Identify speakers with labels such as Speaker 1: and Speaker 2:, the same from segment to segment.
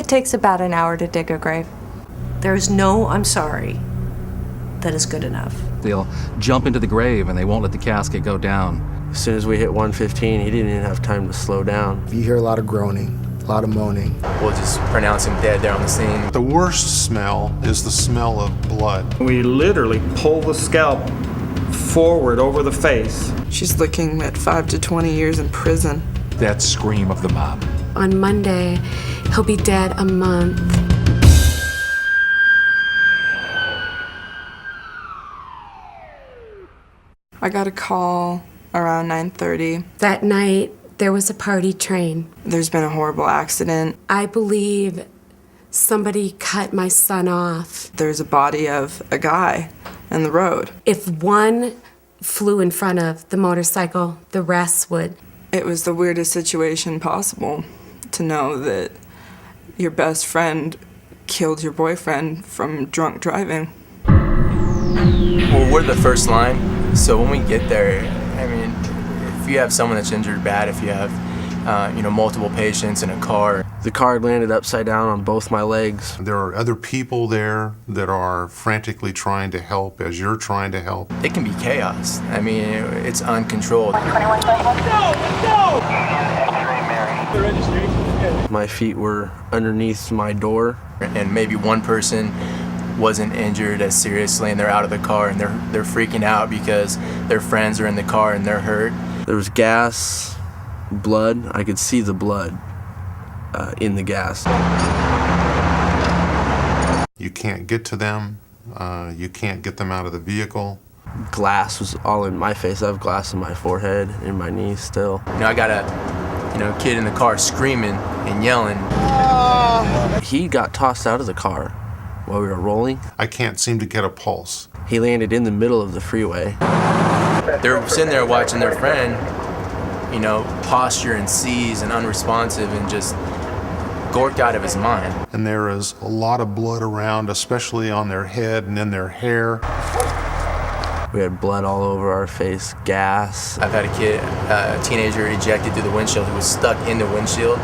Speaker 1: It takes about an hour to dig a grave.
Speaker 2: There's no "I'm sorry" that is good enough.
Speaker 3: They'll jump into the grave and they won't let the casket go down.
Speaker 4: As soon as we hit 115, he didn't even have time to slow down.
Speaker 5: You hear a lot of groaning, a lot of moaning.
Speaker 6: We'll just pronounce him dead there on the scene.
Speaker 7: The worst smell is the smell of blood.
Speaker 8: We literally pull the scalp forward over the face.
Speaker 9: She's looking at 5 to 20 years in prison.
Speaker 10: That scream of the mob.
Speaker 11: On Monday, he'll be dead a month.
Speaker 9: I got a call around 9:30.
Speaker 11: That night, there was a party train.
Speaker 9: There's been a horrible accident.
Speaker 11: I believe somebody cut my son off.
Speaker 9: There's a body of a guy in the road.
Speaker 11: If one flew in front of the motorcycle, the rest would.
Speaker 9: It was the weirdest situation possible to know that your best friend killed your boyfriend from drunk driving.
Speaker 6: Well, we're the first line, so when we get there, I mean, if you have someone that's injured bad, if you have, multiple patients in a car.
Speaker 4: The car landed upside down on both my legs.
Speaker 7: There are other people there that are frantically trying to help as you're trying to help.
Speaker 6: It can be chaos. I mean, it's uncontrolled.
Speaker 4: My feet were underneath my door.
Speaker 6: And maybe one person wasn't injured as seriously and they're out of the car and they're freaking out because their friends are in the car and they're hurt.
Speaker 4: There was gas, blood. I could see the blood in the gas.
Speaker 7: You can't get to them. You can't get them out of the vehicle.
Speaker 4: Glass was all in my face. I have glass in my forehead, in my knees still.
Speaker 6: I got a kid in the car screaming and yelling.
Speaker 4: He got tossed out of the car while we were rolling.
Speaker 7: I can't seem to get a pulse.
Speaker 4: He landed in the middle of the freeway.
Speaker 6: They're sitting there watching their friend, posture and seize and unresponsive and just gorked out of his mind.
Speaker 7: And there is a lot of blood around, especially on their head and in their hair.
Speaker 4: We had blood all over our face, gas.
Speaker 6: I've had a teenager ejected through the windshield who was stuck in the windshield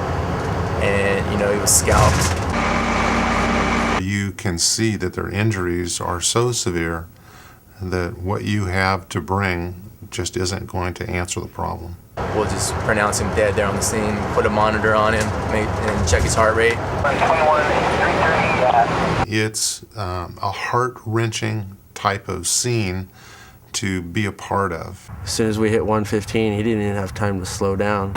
Speaker 6: and, he was scalped.
Speaker 7: You can see that their injuries are so severe that what you have to bring just isn't going to answer the problem.
Speaker 6: We'll just pronounce him dead there on the scene, put a monitor on him, and check his heart rate.
Speaker 7: It's a heart-wrenching type of scene to be a part of.
Speaker 4: As soon as we hit 115, he didn't even have time to slow down.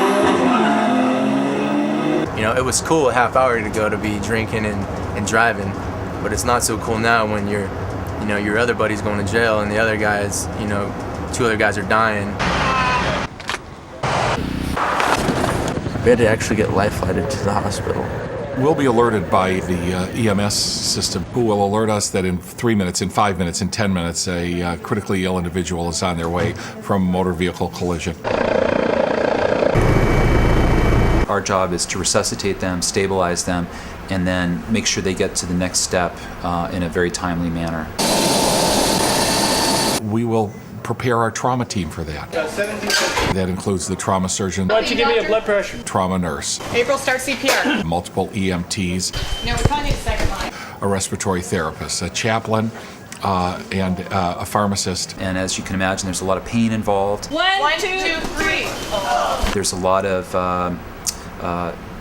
Speaker 6: It was cool a half hour ago to be drinking and driving, but it's not so cool now when your other buddy's going to jail and the other guys, two other guys are dying.
Speaker 4: We had to actually get life flighted to the hospital.
Speaker 10: We'll be alerted by the EMS system, who will alert us that in 3 minutes, in 5 minutes, in 10 minutes, a critically ill individual is on their way from a motor vehicle collision.
Speaker 12: Our job is to resuscitate them, stabilize them, and then make sure they get to the next step in a very timely manner.
Speaker 10: We will prepare our trauma team for that. That includes the trauma surgeon.
Speaker 13: Why don't you give me a blood pressure?
Speaker 10: Trauma nurse.
Speaker 13: April, start CPR.
Speaker 10: Multiple EMTs.
Speaker 13: No, we're calling you the second line.
Speaker 10: A respiratory therapist, a chaplain, and a pharmacist.
Speaker 12: And as you can imagine, there's a lot of pain involved.
Speaker 13: One, two, three.
Speaker 12: There's a lot of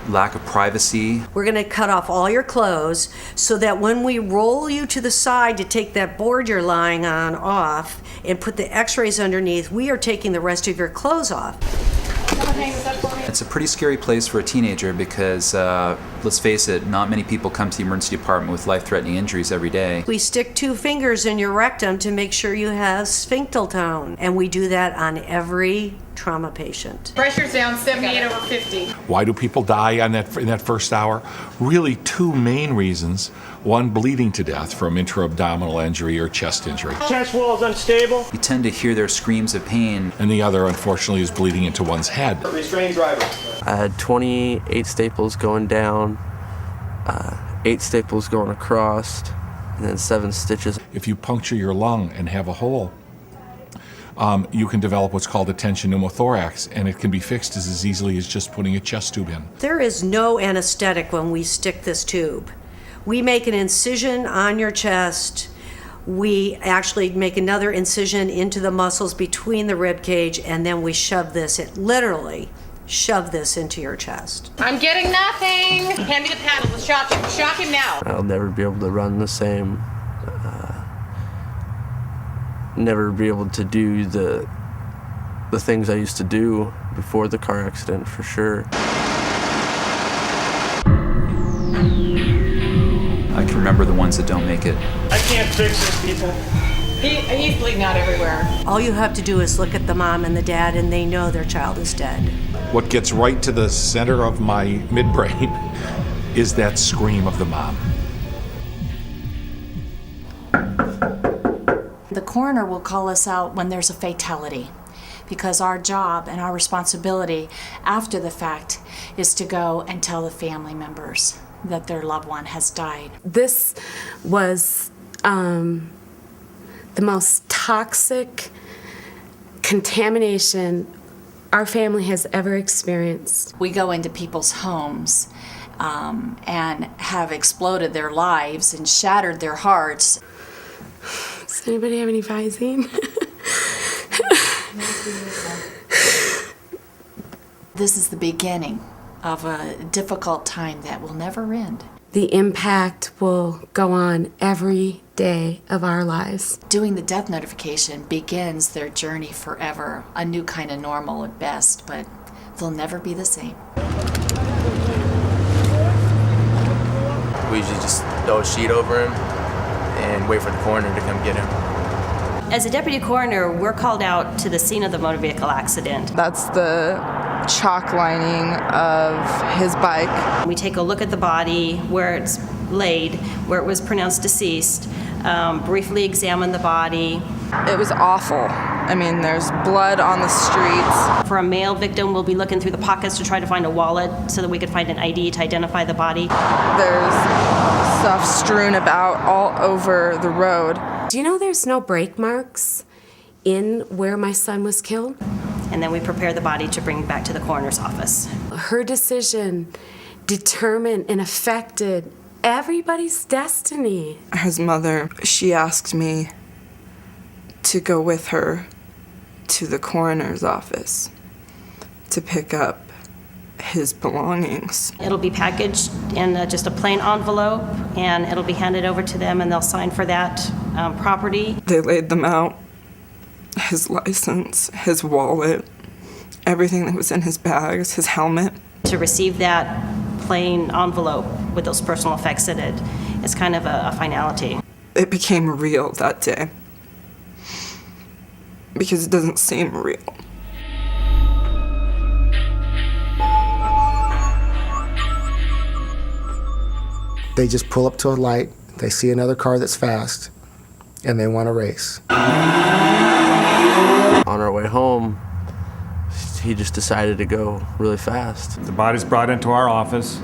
Speaker 12: lack of privacy.
Speaker 2: We're going to cut off all your clothes so that when we roll you to the side to take that board you're lying on off and put the x-rays underneath, we are taking the rest of your clothes off.
Speaker 12: It's a pretty scary place for a teenager because, let's face it, not many people come to the emergency department with life-threatening injuries every day.
Speaker 2: We stick 2 fingers in your rectum to make sure you have sphinctal tone, and we do that on every trauma patient.
Speaker 13: Pressure's down 78/50.
Speaker 10: Why do people die in that first hour? Really 2 main reasons. One, bleeding to death from intra-abdominal injury or chest injury.
Speaker 13: Chest wall is unstable.
Speaker 12: You tend to hear their screams of pain.
Speaker 10: And the other, unfortunately, is bleeding into one's head.
Speaker 13: Restrain driver.
Speaker 4: I had 28 staples going down, 8 staples going across, and then 7 stitches.
Speaker 10: If you puncture your lung and have a hole, you can develop what's called a tension pneumothorax, and it can be fixed as easily as just putting a chest tube in.
Speaker 2: There is no anesthetic when we stick this tube. We make an incision on your chest. We actually make another incision into the muscles between the rib cage, and then we shove this, literally shove this into your chest.
Speaker 13: I'm getting nothing. Hand me the paddle. Let's shock him. Shock him now.
Speaker 4: I'll never be able to run the same. Never be able to do the things I used to do before the car accident, for sure.
Speaker 12: I can remember the ones that don't make it.
Speaker 13: I can't fix this, people. He's bleeding out everywhere.
Speaker 2: All you have to do is look at the mom and the dad, and they know their child is dead.
Speaker 10: What gets right to the center of my midbrain is that scream of the mom.
Speaker 14: The coroner will call us out when there's a fatality, because our job and our responsibility after the fact is to go and tell the family members that their loved one has died.
Speaker 11: This was the most toxic contamination our family has ever experienced.
Speaker 14: We go into people's homes and have exploded their lives and shattered their hearts.
Speaker 11: Does anybody have any Visine?
Speaker 14: This is the beginning of a difficult time that will never end.
Speaker 11: The impact will go on every day of our lives.
Speaker 14: Doing the death notification begins their journey forever, a new kind of normal at best, but they'll never be the same.
Speaker 6: We usually just throw a sheet over him and wait for the coroner to come get him.
Speaker 15: As a deputy coroner, we're called out to the scene of the motor vehicle accident.
Speaker 9: That's the chalk lining of his bike.
Speaker 15: We take a look at the body, where it's laid, where it was pronounced deceased, briefly examine the body.
Speaker 9: It was awful. I mean, there's blood on the streets.
Speaker 15: For a male victim, we'll be looking through the pockets to try to find a wallet so that we could find an ID to identify the body.
Speaker 9: There's stuff strewn about all over the road.
Speaker 11: Do you know there's no brake marks in where my son was killed?
Speaker 15: And then we prepare the body to bring back to the coroner's office.
Speaker 11: Her decision determined and affected everybody's destiny.
Speaker 9: His mother, she asked me to go with her to the coroner's office to pick up his belongings.
Speaker 15: It'll be packaged in just a plain envelope, and it'll be handed over to them, and they'll sign for that property.
Speaker 9: They laid them out. His license, his wallet, everything that was in his bags, his helmet.
Speaker 15: To receive that plain envelope with those personal effects in it is kind of a finality.
Speaker 9: It became real that day because it doesn't seem real.
Speaker 5: They just pull up to a light, they see another car that's fast, and they want to race.
Speaker 4: On our way home, he just decided to go really fast.
Speaker 8: The body's brought into our office,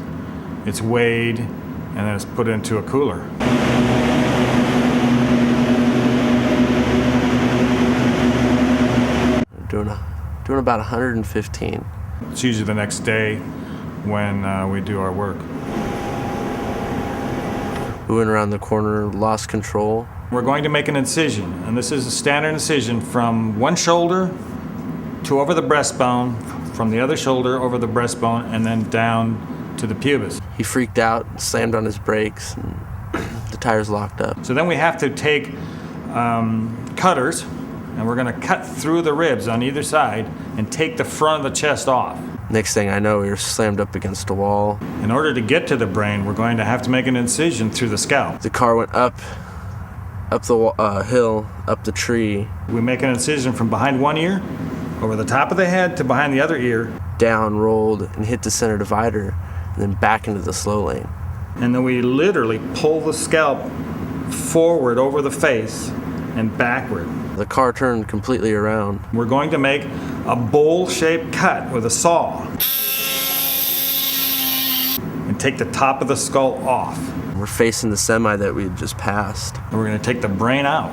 Speaker 8: it's weighed, and then it's put into a cooler.
Speaker 4: Doing about 115.
Speaker 8: It's usually the next day when we do our work.
Speaker 4: We went around the corner, lost control.
Speaker 8: We're going to make an incision, and this is a standard incision from one shoulder to over the breastbone, from the other shoulder over the breastbone, and then down to the pubis.
Speaker 4: He freaked out, slammed on his brakes, and the tires locked up.
Speaker 8: So then we have to take cutters, and we're going to cut through the ribs on either side and take the front of the chest off.
Speaker 4: Next thing I know, we were slammed up against a wall.
Speaker 8: In order to get to the brain, we're going to have to make an incision through the scalp.
Speaker 4: The car went up the hill, up the tree.
Speaker 8: We make an incision from behind one ear, over the top of the head to behind the other ear.
Speaker 4: Down, rolled, and hit the center divider, and then back into the slow lane.
Speaker 8: And then we literally pull the scalp forward over the face and backward.
Speaker 4: The car turned completely around.
Speaker 8: We're going to make a bowl-shaped cut with a saw and take the top of the skull off.
Speaker 4: We're facing the semi that we had just passed.
Speaker 8: And we're going to take the brain out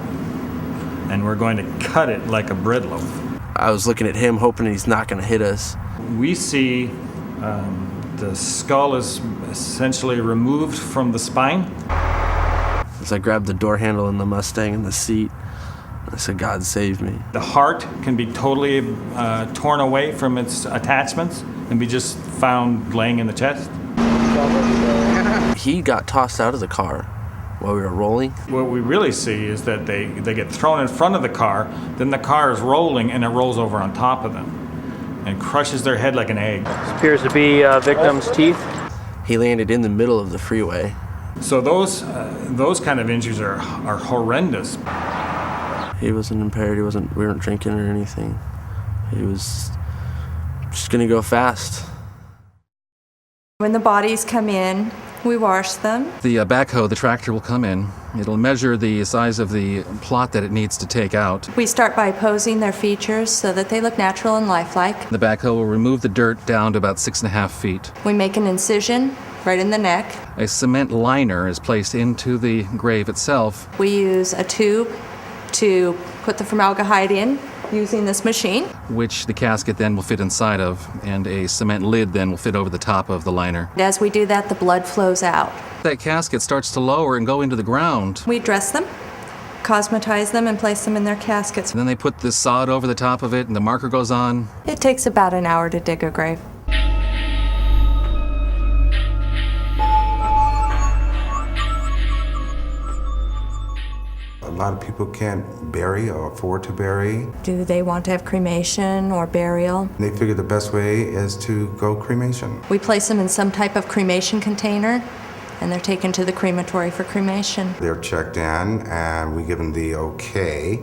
Speaker 8: and we're going to cut it like a bread loaf.
Speaker 4: I was looking at him hoping he's not going to hit us.
Speaker 8: We see the skull is essentially removed from the spine.
Speaker 4: As I grabbed the door handle in the Mustang and the seat, I said, God save me.
Speaker 8: The heart can be totally torn away from its attachments and be just found laying in the chest.
Speaker 4: He got tossed out of the car while we were rolling.
Speaker 8: What we really see is that they get thrown in front of the car, then the car is rolling and it rolls over on top of them and crushes their head like an egg.
Speaker 16: This appears to be victim's teeth.
Speaker 4: He landed in the middle of the freeway.
Speaker 8: So those kind of injuries are horrendous.
Speaker 4: He wasn't impaired. We weren't drinking or anything. He was just gonna go fast.
Speaker 1: When the bodies come in, we wash them.
Speaker 3: The backhoe, the tractor will come in. It'll measure the size of the plot that it needs to take out.
Speaker 1: We start by posing their features so that they look natural and lifelike.
Speaker 3: The backhoe will remove the dirt down to about 6.5 feet.
Speaker 1: We make an incision right in the neck.
Speaker 3: A cement liner is placed into the grave itself.
Speaker 1: We use a tube to put the formaldehyde in using this machine,
Speaker 3: which the casket then will fit inside of, and a cement lid then will fit over the top of the liner.
Speaker 1: As we do that, the blood flows out.
Speaker 3: That casket starts to lower and go into the ground.
Speaker 1: We dress them, cosmetize them, and place them in their caskets.
Speaker 3: And then they put the sod over the top of it, and the marker goes on.
Speaker 1: It takes about an hour to dig a grave.
Speaker 17: A lot of people can't bury or afford to bury.
Speaker 1: Do they want to have cremation or burial?
Speaker 17: They figure the best way is to go cremation.
Speaker 1: We place them in some type of cremation container, and they're taken to the crematory for cremation.
Speaker 17: They're checked in, and we give them the okay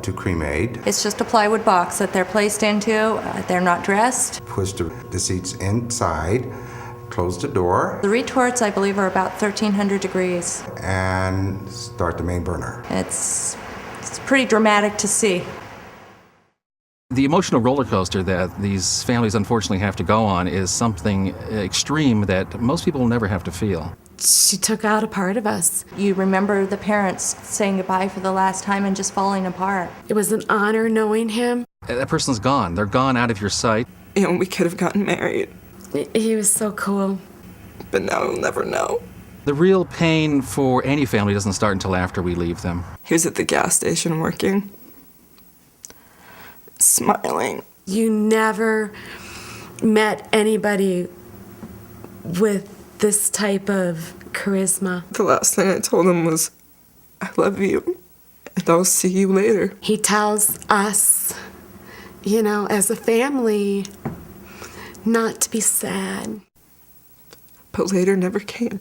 Speaker 17: to cremate.
Speaker 1: It's just a plywood box that they're placed into. They're not dressed.
Speaker 17: Push the deceased inside, close the door.
Speaker 1: The retorts, I believe, are about 1,300 degrees.
Speaker 17: And start the main burner.
Speaker 1: It's pretty dramatic to see.
Speaker 3: The emotional roller coaster that these families unfortunately have to go on is something extreme that most people will never have to feel.
Speaker 11: She took out a part of us.
Speaker 1: You remember the parents saying goodbye for the last time and just falling apart.
Speaker 11: It was an honor knowing him.
Speaker 3: That person's gone. They're gone out of your sight.
Speaker 9: And we could have gotten married.
Speaker 11: He was so cool.
Speaker 9: But now we'll never know.
Speaker 3: The real pain for any family doesn't start until after we leave them.
Speaker 9: He was at the gas station working, smiling.
Speaker 11: You never met anybody with this type of charisma.
Speaker 9: The last thing I told him was, I love you, and I'll see you later.
Speaker 11: He tells us, as a family, not to be sad.
Speaker 9: But later never came.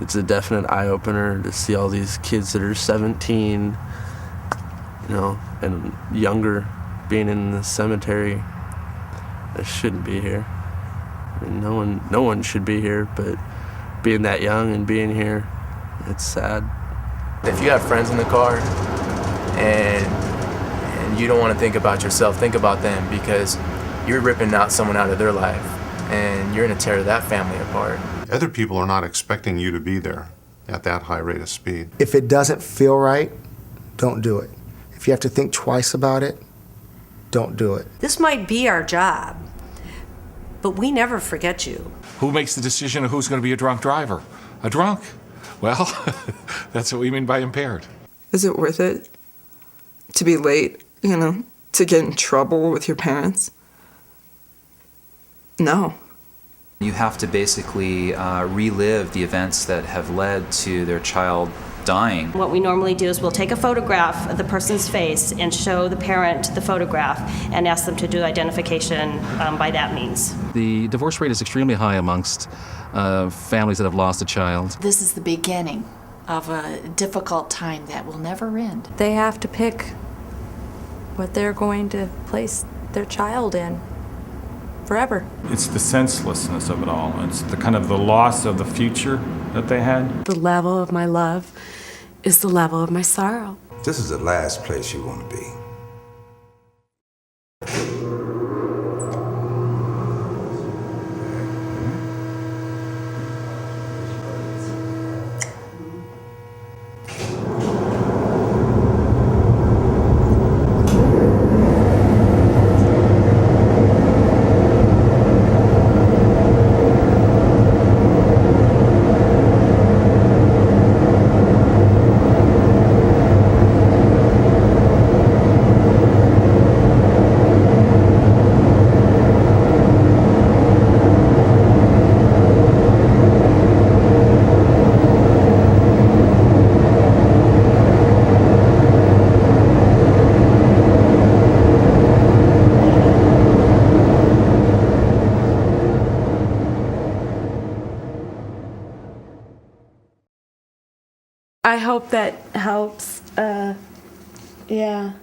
Speaker 4: It's a definite eye-opener to see all these kids that are 17, and younger being in the cemetery that shouldn't be here. I mean, no one should be here, but being that young and being here, it's sad.
Speaker 6: If you have friends in the car and you don't want to think about yourself, think about them, because you're ripping out someone out of their life and you're going to tear that family apart.
Speaker 7: Other people are not expecting you to be there at that high rate of speed.
Speaker 5: If it doesn't feel right, don't do it. If you have to think twice about it, don't do it.
Speaker 2: This might be our job, but we never forget you.
Speaker 10: Who makes the decision of who's going to be a drunk driver? A drunk? Well, that's what we mean by impaired.
Speaker 9: Is it worth it to be late, to get in trouble with your parents? No.
Speaker 12: You have to basically relive the events that have led to their child dying.
Speaker 15: What we normally do is we'll take a photograph of the person's face and show the parent the photograph and ask them to do identification by that means.
Speaker 3: The divorce rate is extremely high amongst families that have lost a child.
Speaker 18: This is the beginning of a difficult time that will never end.
Speaker 1: They have to pick what they're going to place their child in forever.
Speaker 8: It's the senselessness of it all. It's the kind of the loss of the future that they had.
Speaker 11: The level of my love is the level of my sorrow.
Speaker 17: This is the last place you want to be.
Speaker 9: I hope that helps. Yeah.